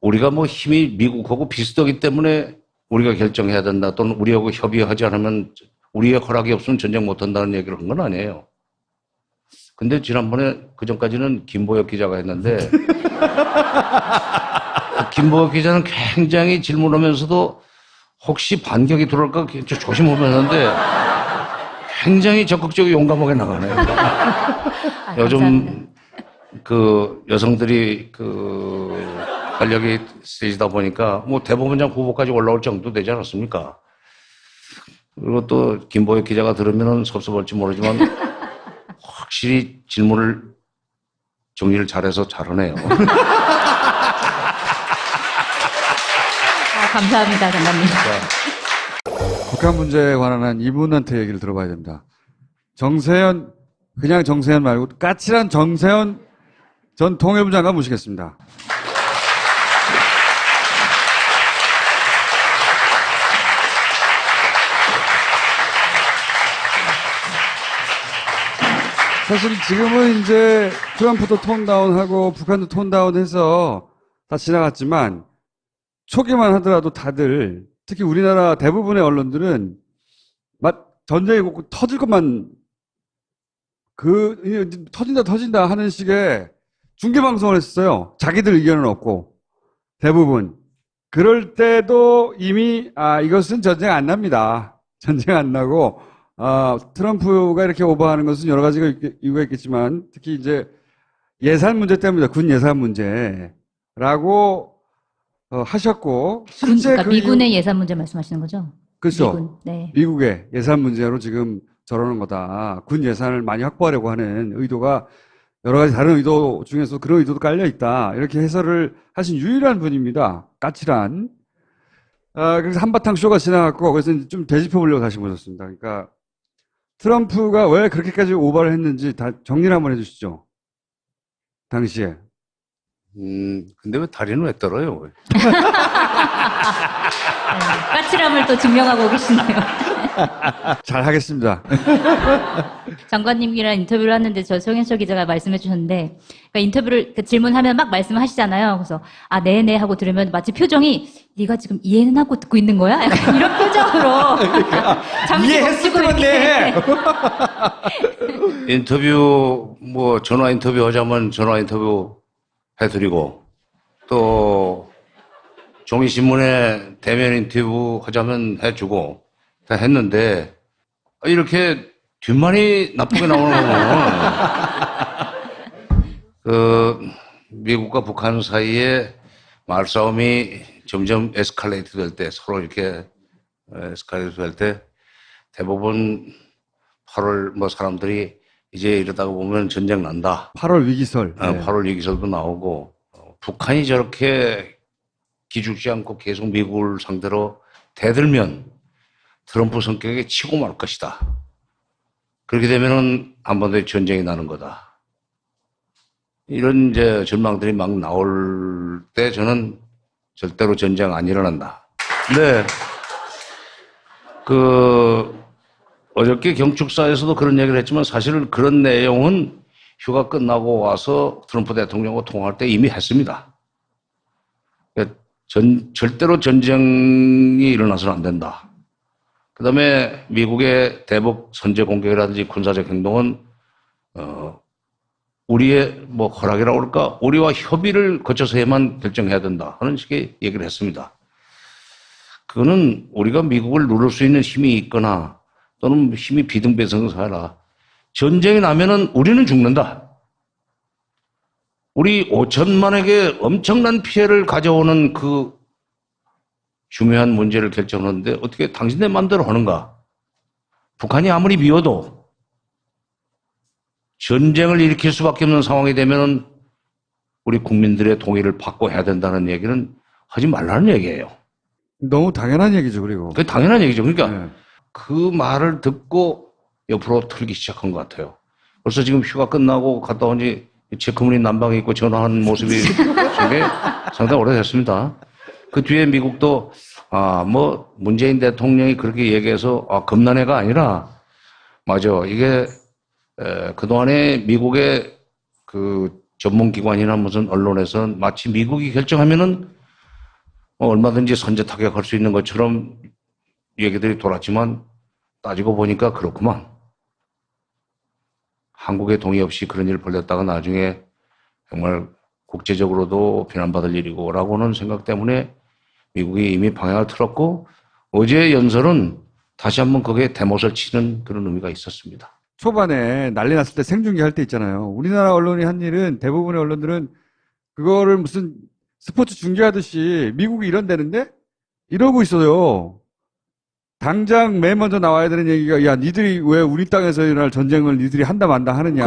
우리가 힘이 미국하고 비슷하기 때문에 우리가 결정해야 된다, 또는 우리하고 협의하지 않으면 우리의 허락이 없으면 전쟁 못 한다는 얘기를 한 건 아니에요. 근데 지난번에 그전까지는 김보혁 기자가 했는데 김보혁 기자는 굉장히 질문하면서도 혹시 반격이 들어올까 조심하면서인데 굉장히 적극적이고 용감하게 나가네요. 요즘 그 여성들이 권력이 세지다 보니까 대법원장 후보까지 올라올 정도 되지 않았습니까? 그리고 또 김보혁 기자가 들으면 섭섭할지 모르지만 확실히 질문을 정리를 잘해서 잘하네요. 감사합니다, 장관님. 북한 문제에 관한 이분한테 얘기를 들어봐야 됩니다. 정세현, 그냥 정세현 말고 까칠한 정세현 전 통일부 장관 모시겠습니다. 사실 지금은 이제 트럼프도 톤다운하고 북한도 톤다운해서 다 지나갔지만, 초기만 하더라도 다들 특히 우리나라 대부분의 언론들은 전쟁이 꼭 터질 것만 터진다 하는 식의 중계방송을 했어요. 자기들 의견은 없고 대부분. 그럴 때도 이미 이것은 전쟁 안 납니다. 전쟁 안 나고 트럼프가 이렇게 오버하는 것은 여러 가지가 이유가 있겠지만 특히 이제 예산 문제 때문이다. 군 예산 문제라고 하셨고 실제 그러니까 미군의 예산 문제 말씀하시는 거죠? 그렇죠. 미군, 네. 미국의 예산 문제로 지금 저러는 거다. 군 예산을 많이 확보하려고 하는 의도가 여러 가지 다른 의도 중에서 그런 의도도 깔려 있다. 이렇게 해설을 하신 유일한 분입니다. 까칠한. 그래서 한바탕 쇼가 지나갔고 그래서 좀 되짚어 보려고 다시 모셨습니다. 그러니까 트럼프가 왜 그렇게까지 오버를 했는지 다 정리를 한번 해주시죠. 당시에. 근데 왜 다리는 왜 떨어요? 까칠함을 또 증명하고 계시네요. 잘 하겠습니다. 장관님이랑 인터뷰를 하는데 정현석 기자가 말씀해 주셨는데, 그러니까 인터뷰를 질문하면 막 말씀하시잖아요. 그래서 네네 하고 들으면 마치 표정이 네가 지금 이해는 하고 듣고 있는 거야? 약간 이런 표정으로 잠시 멈추고 이렇게. 인터뷰 전화 인터뷰 하자면 전화 인터뷰 해드리고 또 종이신문에 대면 인터뷰 하자면 해주고 다 했는데 이렇게 뒷말이 나쁘게 나오는 거는 미국과 북한 사이에 말싸움이 점점 에스컬레이트 될 때 서로 이렇게 에스컬레이트 될 때 대부분 8월 사람들이 이제 이러다가 보면 전쟁 난다. 8월 위기설. 네. 8월 위기설도 나오고 북한이 저렇게 기죽지 않고 계속 미국을 상대로 대들면 트럼프 성격에 치고 말 것이다. 그렇게 되면은 한반도에 전쟁이 나는 거다. 이런 이제 전망들이 막 나올 때 저는 절대로 전쟁 안 일어난다. 네. 어저께 경축사에서도 그런 얘기를 했지만 사실은 그런 내용은 휴가 끝나고 와서 트럼프 대통령과 통화할 때 이미 했습니다. 절대로 전쟁이 일어나서는 안 된다. 그 다음에 미국의 대북 선제 공격이라든지 군사적 행동은, 우리의 허락이라고 그럴까? 우리와 협의를 거쳐서야만 결정해야 된다. 하는 식의 얘기를 했습니다. 그거는 우리가 미국을 누를 수 있는 힘이 있거나 또는 힘이 비등비등사라. 전쟁이 나면은 우리는 죽는다. 우리 5천만에게 엄청난 피해를 가져오는 그 중요한 문제를 결정하는데 어떻게 당신네 마음대로 하는가? 북한이 아무리 미워도 전쟁을 일으킬 수밖에 없는 상황이 되면은 우리 국민들의 동의를 받고 해야 된다는 얘기는 하지 말라는 얘기예요. 너무 당연한 얘기죠, 그리고. 그게 당연한 얘기죠. 그러니까 그 말을 듣고 옆으로 틀기 시작한 것 같아요. 벌써 지금 휴가 끝나고 갔다 오니 체크무늬 난방에 입고 전화하는 모습이 상당히 오래됐습니다. 그 뒤에 미국도 문재인 대통령이 그렇게 얘기해서 겁난 애가 아니라 맞아. 이게 그동안에 미국의 그 전문기관이나 무슨 언론에서는 마치 미국이 결정하면은 얼마든지 선제 타격할 수 있는 것처럼 얘기들이 돌았지만 따지고 보니까 그렇구만. 한국의 동의 없이 그런 일을 벌였다가 나중에 정말 국제적으로도 비난받을 일이고라고는 생각 때문에 미국이 이미 방향을 틀었고 어제 연설은 다시 한번 거기에 대못을 치는 그런 의미가 있었습니다. 초반에 난리 났을 때 생중계할 때 있잖아요. 우리나라 언론이 한 일은 대부분의 언론들은 그거를 무슨 스포츠 중계하듯이 미국이 이런다는데 이러고 있어요. 당장 맨 먼저 나와야 되는 얘기가 야 니들이 왜 우리 땅에서 일어날 전쟁을 니들이 한다 만다 하느냐.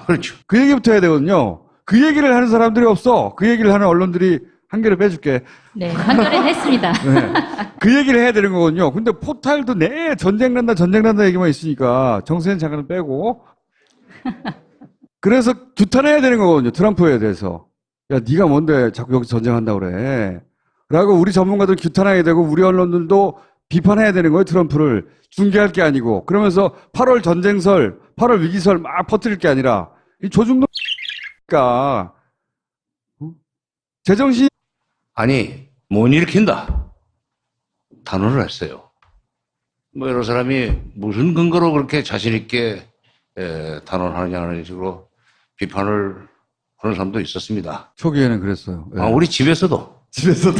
그렇죠. 그 얘기부터 해야 되거든요. 그 얘기를 하는 사람들이 없어. 그 얘기를 하는 언론들이 한 개를 빼줄게. 네, 한결에 했습니다. 네. 그 얘기를 해야 되는 거거든요. 근데 포탈도 전쟁 난다 얘기만 있으니까 정세현 장관은 빼고. 그래서 규탄해야 되는 거거든요. 트럼프에 대해서. 야, 네가 뭔데 자꾸 여기 전쟁한다고 그래. 라고 우리 전문가들 규탄해야 되고 우리 언론들도 비판해야 되는 거예요. 트럼프를. 중계할 게 아니고. 그러면서 8월 전쟁설, 8월 위기설 막 퍼뜨릴 게 아니라 이 조중동니까 제정신 아니 못 일으킨다. 단언을 했어요. 뭐 여러 사람이 무슨 근거로 그렇게 자신 있게 단언하느냐는 식으로 비판을 하는 사람도 있었습니다. 초기에는 그랬어요. 예. 아, 우리 집에서도. 집에서도?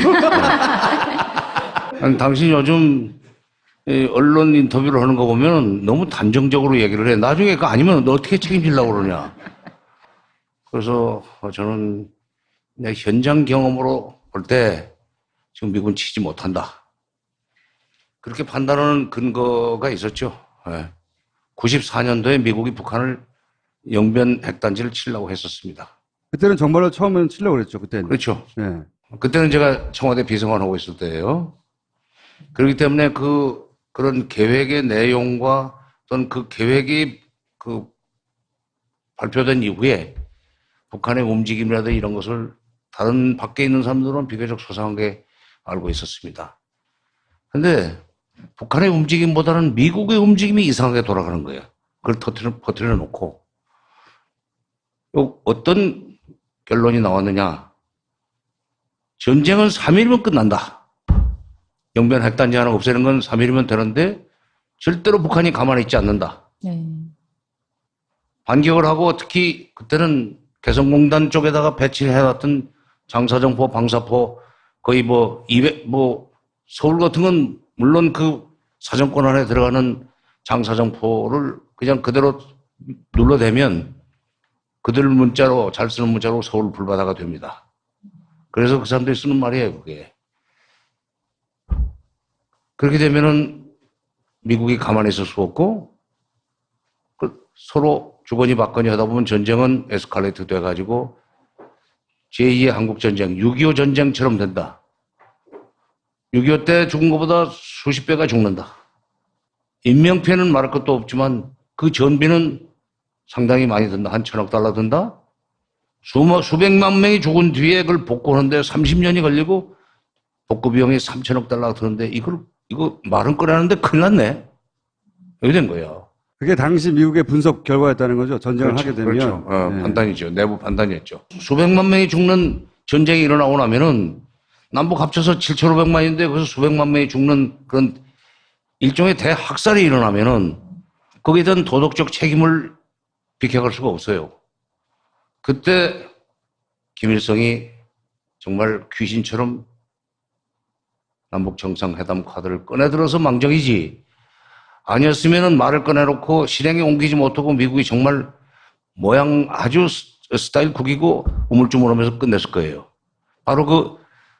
아니, 당신 요즘 언론 인터뷰를 하는 거 보면 너무 단정적으로 얘기를 해. 나중에 그거 아니면 너 어떻게 책임지려고 그러냐. 그래서 저는 내 현장 경험으로 볼 때 지금 미국은 치지 못한다. 그렇게 판단하는 근거가 있었죠. 94년도에 미국이 북한을 영변 핵단지를 치려고 했었습니다. 그때는 정말로 처음엔 치려고 그랬죠, 그때는. 그렇죠. 예. 그때는 제가 청와대 비서관 하고 있을 때예요. 그렇기 때문에 그런 계획의 내용과 또는 그 계획이 발표된 이후에 북한의 움직임이라든지 이런 것을 다른 밖에 있는 사람들은 비교적 소상하게 알고 있었습니다. 근데 북한의 움직임보다는 미국의 움직임이 이상하게 돌아가는 거예요. 그걸 퍼뜨려 놓고 어떤 결론이 나왔느냐. 전쟁은 3일이면 끝난다. 영변 핵단지 하나 없애는 건 3일이면 되는데 절대로 북한이 가만히 있지 않는다. 반격을 하고 특히 그때는 개성공단 쪽에다가 배치를 해놨던 장사정포, 방사포 거의 200, 서울 같은 건 물론 그 사정권 안에 들어가는 장사정포를 그냥 그대로 눌러대면 그들 문자로, 잘 쓰는 문자로 서울 불바다가 됩니다. 그래서 그 사람들이 쓰는 말이에요, 그게. 그렇게 되면은 미국이 가만히 있을 수 없고, 서로 주거니 받거니 하다 보면 전쟁은 에스컬레이트 돼가지고 제2의 한국전쟁, 6.25 전쟁처럼 된다. 6.25 때 죽은 것보다 수십 배가 죽는다. 인명피해는 말할 것도 없지만 그 전비는 상당히 많이 든다. 한 1,000억 달러 든다. 수백만 명이 죽은 뒤에 그걸 복구하는데 30년이 걸리고 복구 비용이 3,000억 달러가 드는데 이거 말은 꺼내는데 큰일 났네. 이렇게 된 거예요. 그게 당시 미국의 분석 결과였다는 거죠. 전쟁을 그렇죠, 하게 되면. 그렇죠. 판단이죠. 내부 판단이었죠. 수백만 명이 죽는 전쟁이 일어나고 나면은 남북 합쳐서 7,500만인데 거기서 수백만 명이 죽는 그런 일종의 대학살이 일어나면은 거기에 대한 도덕적 책임을 비켜갈 수가 없어요. 그때 김일성이 정말 귀신처럼 남북 정상회담 카드를 꺼내들어서 망정이지. 아니었으면은 말을 꺼내놓고 실행에 옮기지 못하고 미국이 정말 모양 아주 스타일 구기고 우물쭈물하면서 끝냈을 거예요. 바로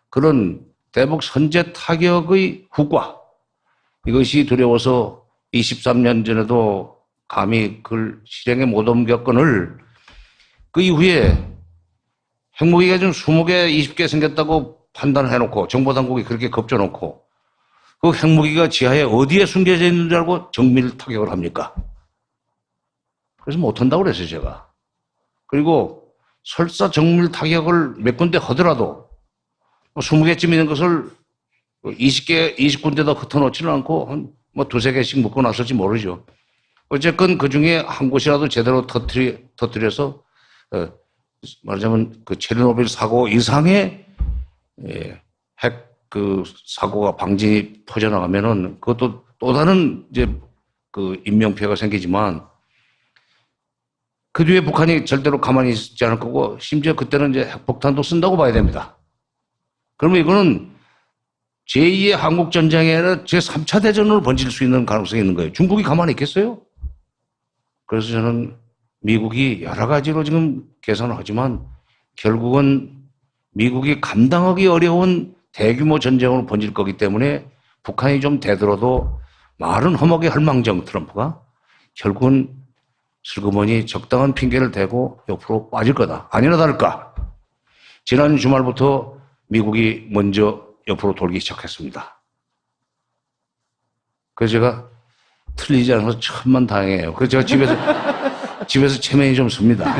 그런 대북 선제 타격의 후과. 이것이 두려워서 23년 전에도 감히 그걸 실행에 못 옮겼건을 그 이후에 핵무기가 좀 20개, 20개 생겼다고 판단해놓고 정보당국이 그렇게 겁줘놓고 그 핵무기가 지하에 어디에 숨겨져 있는 줄 알고 정밀 타격을 합니까? 그래서 못한다고 그랬어요, 제가. 그리고 설사 정밀 타격을 몇 군데 하더라도 20개쯤 있는 것을 20군데다 흩어놓지는 않고 한 두세 개씩 묶어 놨을지 모르죠. 어쨌건 그 중에 한 곳이라도 제대로 터뜨려서 말하자면 그 체르노빌 사고 이상의 핵 사고가 방진이 퍼져나가면은 그것도 또 다른 이제 그 인명피해가 생기지만 그 뒤에 북한이 절대로 가만히 있지 않을 거고 심지어 그때는 이제 핵폭탄도 쓴다고 봐야 됩니다. 그러면 이거는 제2의 한국전쟁이 아니라 제3차 대전으로 번질 수 있는 가능성이 있는 거예요. 중국이 가만히 있겠어요? 그래서 저는 미국이 여러 가지로 지금 계산을 하지만 결국은 미국이 감당하기 어려운 대규모 전쟁으로 번질 거기 때문에 북한이 좀 대들어도 말은 험하게 할 망정 트럼프가 결국은 슬그머니 적당한 핑계를 대고 옆으로 빠질 거다. 아니나 다를까. 지난 주말부터 미국이 먼저 옆으로 돌기 시작했습니다. 그래서 제가 틀리지 않아서 천만다행이에요. 그래서 제가 집에서 체면이 좀 씁니다.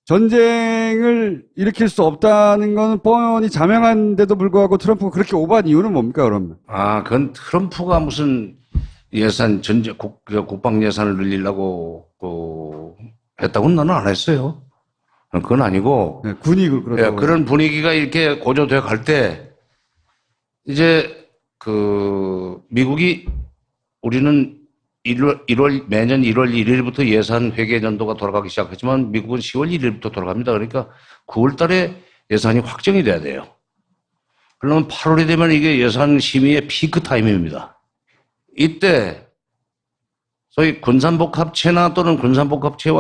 전쟁을 일으킬 수 없다는 건 뻔히 자명한데도 불구하고 트럼프가 그렇게 오버한 이유는 뭡니까, 그러면? 그건 트럼프가 무슨 예산, 국방 예산을 늘리려고 했다고는 나는 안 했어요. 그건 아니고 네, 군이 그러더라고요. 그런 분위기가 이렇게 고조되어 갈 때 이제 미국이 우리는 매년 1월 1일부터 예산 회계 연도가 돌아가기 시작하지만 미국은 10월 1일부터 돌아갑니다. 그러니까 9월 달에 예산이 확정이 돼야 돼요. 그러면 8월이 되면 이게 예산 심의의 피크 타임입니다. 이때 소위 군산복합체나 또는 군산복합체와